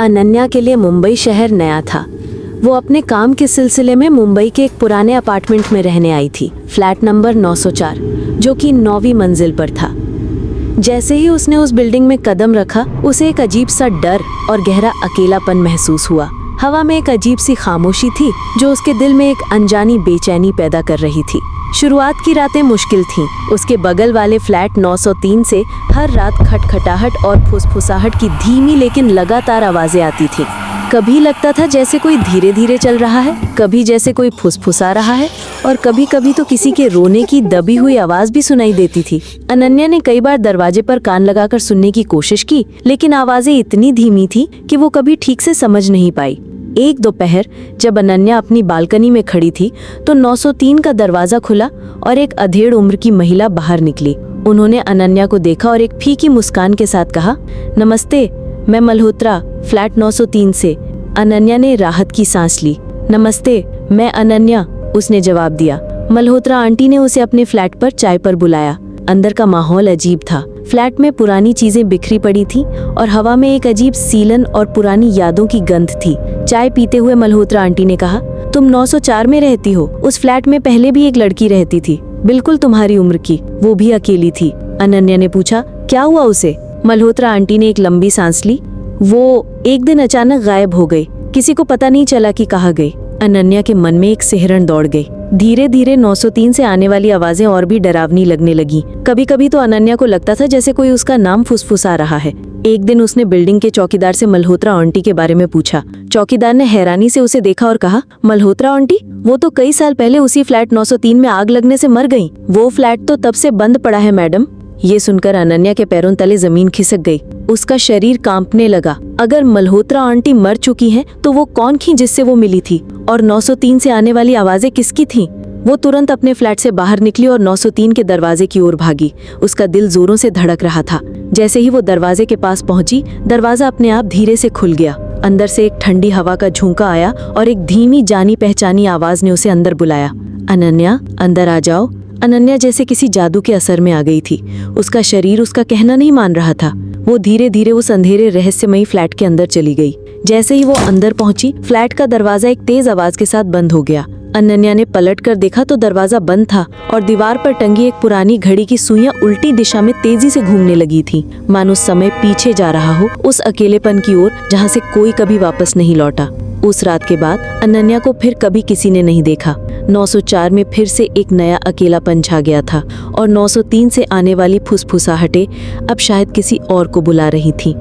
अनन्या के लिए मुंबई शहर नया था। वो अपने काम के सिलसिले में मुंबई के एक पुराने अपार्टमेंट में रहने आई थी, फ्लैट नंबर 904, जो कि 9वीं मंजिल पर था। जैसे ही उसने उस बिल्डिंग में कदम रखा, उसे एक अजीब सा डर और गहरा अकेलापन महसूस हुआ। हवा में एक अजीब सी खामोशी थी जो उसके दिल में एक अनजानी बेचैनी पैदा कर रही थी। शुरुआत की रातें मुश्किल थीं। उसके बगल वाले फ्लैट 903 से हर रात खटखटाहट और फुसफुसाहट की धीमी लेकिन लगातार आवाजें आती थीं। कभी लगता था जैसे कोई धीरे धीरे चल रहा है, कभी जैसे कोई फुसफुसा रहा है, और कभी कभी तो किसी के रोने की दबी हुई आवाज भी सुनाई देती थी। अनन्या ने कई बार दरवाजे पर कान लगाकर सुनने की कोशिश की, लेकिन आवाजें इतनी धीमी थी कि वो कभी ठीक से समझ नहीं पाई। एक दोपहर जब अनन्या अपनी बालकनी में खड़ी थी तो 903 का दरवाजा खुला और एक अधेड़ उम्र की महिला बाहर निकली। उन्होंने अनन्या को देखा और एक फीकी मुस्कान के साथ कहा, नमस्ते, मैं मल्होत्रा, फ्लैट 903 से। अनन्या ने राहत की सांस ली। नमस्ते, मैं अनन्या, उसने जवाब दिया। मल्होत्रा आंटी ने उसे अपने फ्लैट पर चाय पर बुलाया। अंदर का माहौल अजीब था। फ्लैट में पुरानी चीजें बिखरी पड़ी थी और हवा में एक अजीब सीलन और पुरानी यादों की गंध थी। चाय पीते हुए मल्होत्रा आंटी ने कहा, तुम 904 में रहती हो? उस फ्लैट में पहले भी एक लड़की रहती थी, बिल्कुल तुम्हारी उम्र की, वो भी अकेली थी। अनन्या ने पूछा, क्या हुआ उसे? मल्होत्रा आंटी ने एक लंबी सांस ली। वो एक दिन अचानक गायब हो गई, किसी को पता नहीं चला कि कहाँ गई। अनन्या के मन में एक सिहरन दौड़ गई। धीरे धीरे 903 से आने वाली आवाजें और भी डरावनी लगने लगी। कभी कभी तो अनन्या को लगता था जैसे कोई उसका नाम फुसफुसा रहा है। एक दिन उसने बिल्डिंग के चौकीदार से मल्होत्रा आंटी के बारे में पूछा। चौकीदार ने हैरानी से उसे देखा और कहा, मल्होत्रा आंटी? वो तो कई साल पहले उसी फ्लैट 903 में आग लगने से मर गई। वो फ्लैट तो तब से बंद पड़ा है मैडम। ये सुनकर अनन्या के पैरों तले जमीन खिसक गई। उसका शरीर कांपने लगा। अगर मल्होत्रा आंटी मर चुकी हैं, तो वो कौन थी जिससे वो मिली थी, और 903 से आने वाली आवाजें किसकी थीं? वो तुरंत अपने फ्लैट से बाहर निकली और 903 के दरवाजे की ओर भागी। उसका दिल जोरों से धड़क रहा था। जैसे ही वो दरवाजे के पास पहुंची, दरवाजा अपने आप धीरे से खुल गया। अंदर से एक ठंडी हवा का झोंका आया और एक धीमी जानी पहचानी आवाज ने उसे अंदर बुलाया। अनन्या, अंदर आ जाओ। अनन्या जैसे किसी जादू के असर में आ गई थी। उसका शरीर उसका कहना नहीं मान रहा था। वो धीरे धीरे उस अंधेरे रहस्यमयी फ्लैट के अंदर चली गई। जैसे ही वो अंदर पहुंची, फ्लैट का दरवाजा एक तेज आवाज के साथ बंद हो गया। अनन्या ने पलट कर देखा तो दरवाजा बंद था और दीवार पर टंगी एक पुरानी घड़ी की सुइयां उल्टी दिशा में तेजी से घूमने लगी थी, मानो समय पीछे जा रहा हो, उस अकेलेपन की ओर जहां से कोई कभी वापस नहीं लौटा। उस रात के बाद अनन्या को फिर कभी किसी ने नहीं देखा। 904 में फिर से एक नया अकेलापन छा गया था और 903 से आने वाली फुसफुसाहटें अब शायद किसी और को बुला रही थीं।